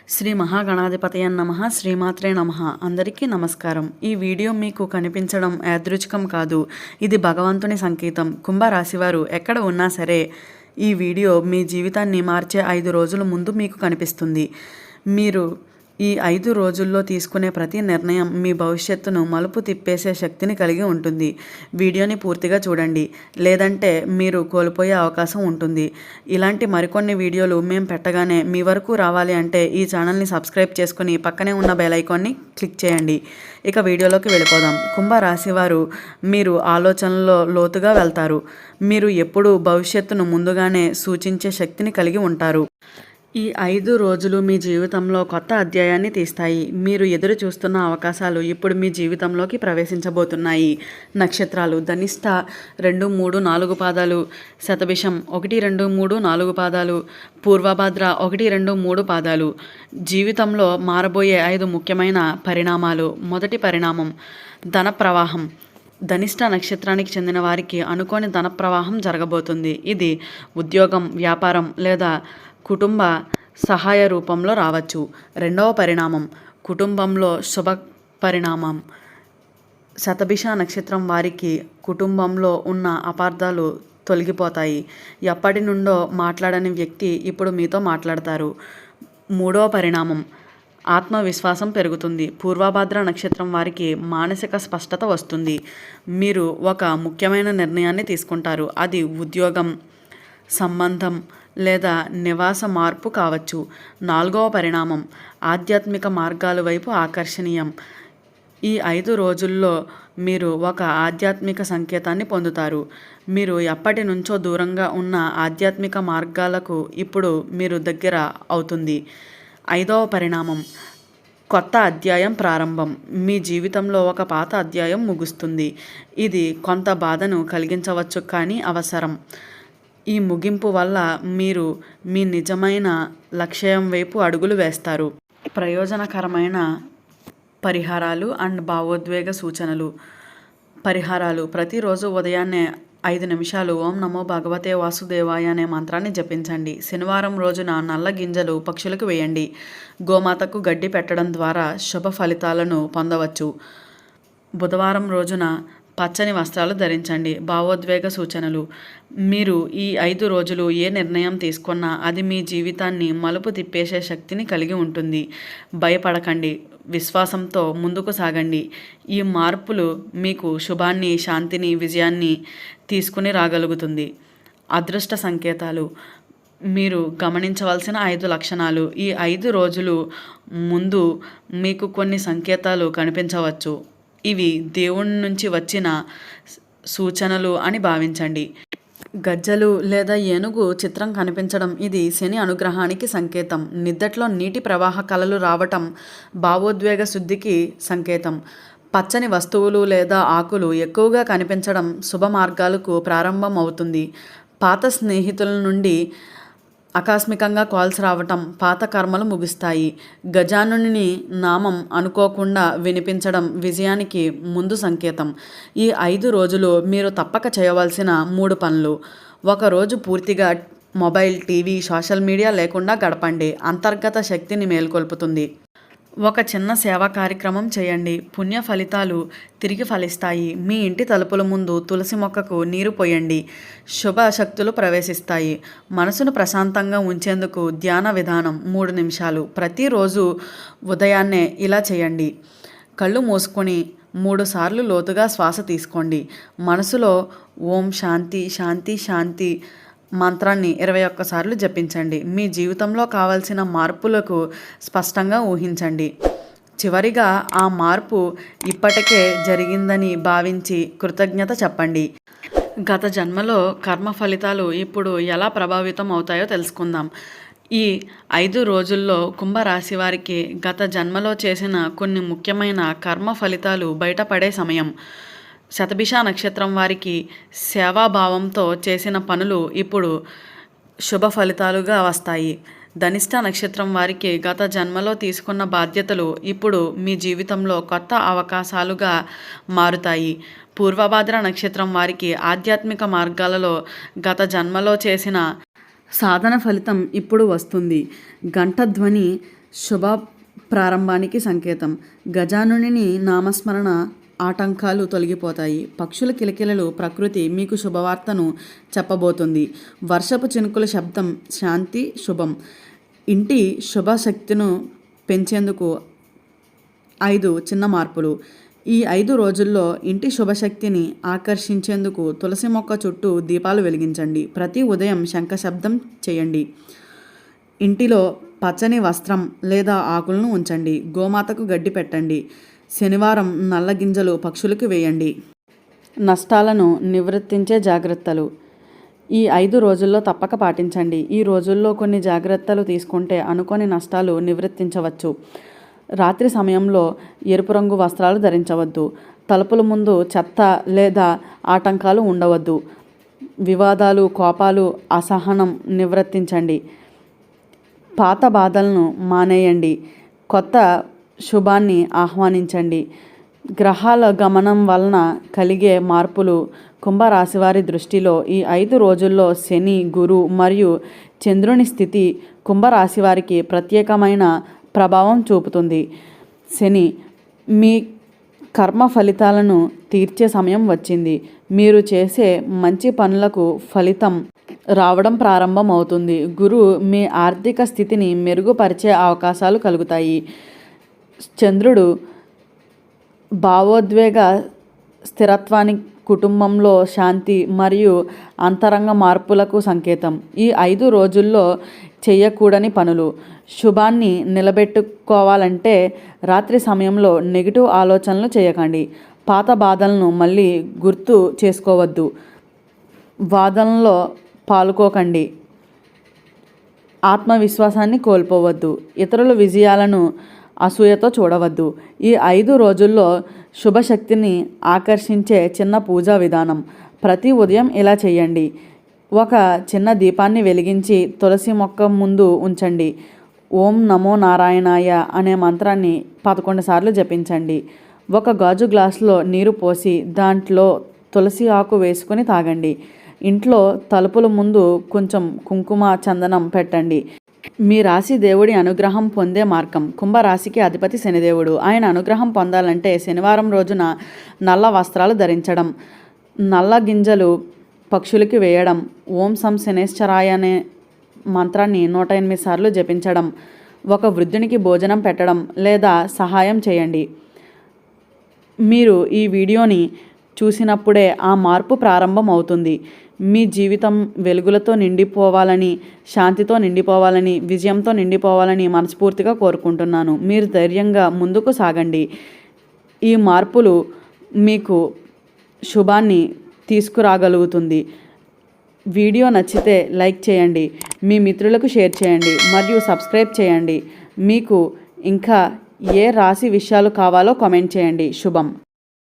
శ్రీ మహాగణాధిపతయ నమః శ్రీమాత్రే నమః. అందరికీ నమస్కారం. ఈ వీడియో మీకు కనిపించడం యాదృచ్ఛికం కాదు, ఇది భగవంతుని సంకేతం. కుంభరాశివారు ఎక్కడ ఉన్నా సరే ఈ వీడియో మీ జీవితాన్ని మార్చే 5 రోజుల ముందు మీకు కనిపిస్తుంది. మీరు ఈ 5 రోజుల్లో తీసుకునే ప్రతి నిర్ణయం మీ భవిష్యత్తును మలుపు తిప్పేసే శక్తిని కలిగి ఉంటుంది. వీడియోని పూర్తిగా చూడండి, లేదంటే మీరు కోల్పోయే అవకాశం ఉంటుంది. ఇలాంటి మరికొన్ని వీడియోలు మేము పెట్టగానే మీ వరకు రావాలి అంటే ఈ ఛానల్ని సబ్స్క్రైబ్ చేసుకుని పక్కనే ఉన్న బెల్ ఐకాన్ని క్లిక్ చేయండి. ఇక వీడియోలోకి వెళ్ళిపోదాం. కుంభరాశి వారు మీరు ఆలోచనలో లోతుగా వెళ్తారు. మీరు ఎప్పుడూ భవిష్యత్తును ముందుగానే సూచించే శక్తిని కలిగి ఉంటారు. ఈ 5 రోజులు మీ జీవితంలో కొత్త అధ్యాయాన్ని తీస్తాయి. మీరు ఎదురు చూస్తున్న అవకాశాలు ఇప్పుడు మీ జీవితంలోకి ప్రవేశించబోతున్నాయి. నక్షత్రాలు: ధనిష్ట 2, 3, 4 పాదాలు, శతభిషం 1, 2, 3, 4 పాదాలు, పూర్వభద్ర 1, 2, 3 పాదాలు. జీవితంలో మారబోయే 5 ముఖ్యమైన పరిణామాలు. మొదటి పరిణామం ధన ప్రవాహం. ధనిష్ట నక్షత్రానికి చెందిన వారికి అనుకోని ధన ప్రవాహం జరగబోతుంది. ఇది ఉద్యోగం, వ్యాపారం లేదా కుటుంబ సహాయ రూపంలో రావచ్చు. రెండవ పరిణామం కుటుంబంలో శుభ పరిణామం. శతభిష నక్షత్రం వారికి కుటుంబంలో ఉన్న అపార్థాలు తొలగిపోతాయి. ఎప్పటి నుండో మాట్లాడని వ్యక్తి ఇప్పుడు మీతో మాట్లాడతారు. మూడవ పరిణామం ఆత్మవిశ్వాసం పెరుగుతుంది. పూర్వభద్ర నక్షత్రం వారికి మానసిక స్పష్టత వస్తుంది. మీరు ఒక ముఖ్యమైన నిర్ణయాన్ని తీసుకుంటారు. అది ఉద్యోగం, సంబంధం లేదా నివాస మార్పు కావచ్చు. నాలుగవ పరిణామం ఆధ్యాత్మిక మార్గాల వైపు ఆకర్షణీయం. ఈ 5 రోజుల్లో మీరు ఒక ఆధ్యాత్మిక సంకేతాన్ని పొందుతారు. మీరు ఎప్పటి నుంచో దూరంగా ఉన్న ఆధ్యాత్మిక మార్గాలకు ఇప్పుడు మీరు దగ్గర అవుతుంది. ఐదవ పరిణామం కొత్త అధ్యాయం ప్రారంభం. మీ జీవితంలో ఒక పాత అధ్యాయం ముగుస్తుంది. ఇది కొంత బాధను కలిగించవచ్చు, కానీ అవసరం. ఈ ముగింపు వల్ల మీరు మీ నిజమైన లక్ష్యం వైపు అడుగులు వేస్తారు. ప్రయోజనకరమైన పరిహారాలు అండ్ భావోద్వేగ సూచనలు. పరిహారాలు: ప్రతిరోజు ఉదయాన్నే 5 నిమిషాలు ఓం నమో భగవతే వాసుదేవాయ అనే మంత్రాన్ని జపించండి. శనివారం రోజున నల్ల గింజలు పక్షులకు వేయండి. గోమాతకు గడ్డి పెట్టడం ద్వారా శుభ ఫలితాలను పొందవచ్చు. బుధవారం రోజున పచ్చని వస్త్రాలు ధరించండి. భావోద్వేగ సూచనలు: మీరు ఈ 5 రోజులు ఏ నిర్ణయం తీసుకున్నా అది మీ జీవితాన్ని మలుపు తిప్పేసే శక్తిని కలిగి ఉంటుంది. భయపడకండి, విశ్వాసంతో ముందుకు సాగండి. ఈ మార్పులు మీకు శుభాన్ని, శాంతిని, విజయాన్ని తీసుకుని రాగలుగుతుంది. అదృష్ట సంకేతాలు. మీరు గమనించవలసిన 5 లక్షణాలు. ఈ 5 రోజులు ముందు మీకు కొన్ని సంకేతాలు కనిపించవచ్చు. ఇవి దేవుని నుంచి వచ్చిన సూచనలు అని భావించండి. గజ్జలు లేదా ఏనుగు చిత్రం కనిపించడం ఇది శని అనుగ్రహానికి సంకేతం. నిద్దట్లో నీటి ప్రవాహ కలలు రావటం భావోద్వేగ శుద్ధికి సంకేతం. పచ్చని వస్తువులు లేదా ఆకులు ఎక్కువగా కనిపించడం శుభ మార్గాలకు ప్రారంభం అవుతుంది. పాత స్నేహితుల నుండి ఆకస్మికంగా కాల్స్ రావటం పాత కర్మలు ముగుస్తాయి. గజానుని నామం అనుకోకుండా వినిపించడం విజయానికి ముందు సంకేతం. ఈ 5 రోజులు మీరు తప్పక చేయవలసిన 3 పనులు. ఒకరోజు పూర్తిగా మొబైల్, టీవీ, సోషల్ మీడియా లేకుండా గడపండి. అంతర్గత శక్తిని మేల్కొల్పుతుంది. ఒక చిన్న సేవా కార్యక్రమం చేయండి. పుణ్య ఫలితాలు తిరిగి ఫలిస్తాయి. మీ ఇంటి తలుపుల ముందు తులసి మొక్కకు నీరు పోయండి. శుభ శక్తులు ప్రవేశిస్తాయి. మనసును ప్రశాంతంగా ఉంచేందుకు ధ్యాన విధానం 3 నిమిషాలు. ప్రతిరోజు ఉదయాన్నే ఇలా చేయండి. కళ్ళు మూసుకొని 3 సార్లు లోతుగా శ్వాస తీసుకోండి. మనసులో ఓం శాంతి శాంతి శాంతి మంత్రాన్ని 21 సార్లు జపించండి. మీ జీవితంలో కావాల్సిన మార్పులకు స్పష్టంగా ఊహించండి. చివరిగా ఆ మార్పు ఇప్పటికే జరిగిందని భావించి కృతజ్ఞత చెప్పండి. గత జన్మలో కర్మ ఫలితాలు ఇప్పుడు ఎలా ప్రభావితం అవుతాయో తెలుసుకుందాం. ఈ 5 రోజుల్లో కుంభరాశి వారికి గత జన్మలో చేసిన కొన్ని ముఖ్యమైన కర్మ ఫలితాలు బయటపడే సమయం. శతభిష నక్షత్రం వారికి సేవాభావంతో చేసిన పనులు ఇప్పుడు శుభ ఫలితాలుగా వస్తాయి. ధనిష్ట నక్షత్రం వారికి గత జన్మలో తీసుకున్న బాధ్యతలు ఇప్పుడు మీ జీవితంలో కొత్త అవకాశాలుగా మారుతాయి. పూర్వభద్ర నక్షత్రం వారికి ఆధ్యాత్మిక మార్గాలలో గత జన్మలో చేసిన సాధన ఫలితం ఇప్పుడు వస్తుంది. గంట ధ్వని శుభ ప్రారంభానికి సంకేతం. గజానుని నామస్మరణ ఆటంకాలు తొలగిపోతాయి. పక్షుల కిలకిలలు ప్రకృతి మీకు శుభవార్తను చెప్పబోతుంది. వర్షపు చినుకుల శబ్దం శాంతి శుభం. ఇంటి శుభశక్తిను పెంచేందుకు 5 చిన్న మార్పులు. ఈ 5 రోజుల్లో ఇంటి శుభశక్తిని ఆకర్షించేందుకు తులసి మొక్క చుట్టూ దీపాలు వెలిగించండి. ప్రతి ఉదయం శంఖశబ్దం చేయండి. ఇంటిలో పచ్చని వస్త్రం లేదా ఆకులను ఉంచండి. గోమాతకు గడ్డి పెట్టండి. శనివారం నల్ల గింజలు పక్షులకు వేయండి. నష్టాలను నివృత్తించే జాగ్రత్తలు ఈ 5 రోజుల్లో తప్పక పాటించండి. ఈ రోజుల్లో కొన్ని జాగ్రత్తలు తీసుకుంటే అనుకోని నష్టాలు నివృత్తించవచ్చు. రాత్రి సమయంలో ఎరుపు రంగు వస్త్రాలు ధరించవద్దు. తలుపుల ముందు చెత్త లేదా ఆటంకాలు ఉండవద్దు. వివాదాలు, కోపాలు, అసహనం నివర్తించండి. పాత బాధలను మానేయండి. కొత్త శుభాన్ని ఆహ్వానించండి. గ్రహాల గమనం వలన కలిగే మార్పులు కుంభరాశివారి దృష్టిలో ఈ 5 రోజుల్లో శని, గురు మరియు చంద్రుని స్థితి కుంభరాశివారికి ప్రత్యేకమైన ప్రభావం చూపుతుంది. శని మీ కర్మ ఫలితాలను తీర్చే సమయం వచ్చింది. మీరు చేసే మంచి పనులకు ఫలితం రావడం ప్రారంభమవుతుంది. గురువు మీ ఆర్థిక స్థితిని మెరుగుపరిచే అవకాశాలు కలుగుతాయి. చంద్రుడు భావోద్వేగ స్థిరత్వానికి, కుటుంబంలో శాంతి మరియు అంతరంగ మార్పులకు సంకేతం. ఈ 5 రోజుల్లో చేయకూడని పనులు. శుభాన్ని నిలబెట్టుకోవాలంటే రాత్రి సమయంలో నెగిటివ్ ఆలోచనలు చేయకండి. పాత బాధలను మళ్ళీ గుర్తు చేసుకోవద్దు. వాదనలో పాల్గొకండి. ఆత్మవిశ్వాసాన్ని కోల్పోవద్దు. ఇతరుల విజయాలను అసూయతో చూడవద్దు. ఈ 5 రోజుల్లో శుభశక్తిని ఆకర్షించే చిన్న పూజా విధానం. ప్రతి ఉదయం ఇలా చేయండి. ఒక చిన్న దీపాన్ని వెలిగించి తులసి మొక్క ముందు ఉంచండి. ఓం నమో నారాయణాయ అనే మంత్రాన్ని 11 సార్లు జపించండి. ఒక గాజు గ్లాసులో నీరు పోసి దాంట్లో తులసి ఆకు వేసుకొని తాగండి. ఇంట్లో తలుపుల ముందు కొంచెం కుంకుమ, చందనం పెట్టండి. మీ రాశి దేవుడి అనుగ్రహం పొందే మార్గం. కుంభరాశికి అధిపతి శనిదేవుడు. ఆయన అనుగ్రహం పొందాలంటే శనివారం రోజున నల్ల వస్త్రాలు ధరించడం, నల్ల గింజలు పక్షులకి వేయడం, ఓం సం శనేశ్వరాయ అనే మంత్రాన్ని 108 సార్లు జపించడం, ఒక వృద్ధునికి భోజనం పెట్టడం లేదా సహాయం చేయండి. మీరు ఈ వీడియోని చూసినప్పుడే ఆ మార్పు ప్రారంభం అవుతుంది. మీ జీవితం వెలుగులతో నిండిపోవాలని, శాంతితో నిండిపోవాలని, విజయంతో నిండిపోవాలని మనస్ఫూర్తిగా కోరుకుంటున్నాను. మీరు ధైర్యంగా ముందుకు సాగండి. ఈ మార్పులు మీకు శుభాన్ని తీసుకురాగలుగుతుంది. వీడియో నచ్చితే లైక్ చేయండి, మీ మిత్రులకు షేర్ చేయండి మరియు సబ్స్క్రైబ్ చేయండి. మీకు ఇంకా ఏ రాశి విషయాలు కావాలో కామెంట్ చేయండి. శుభం.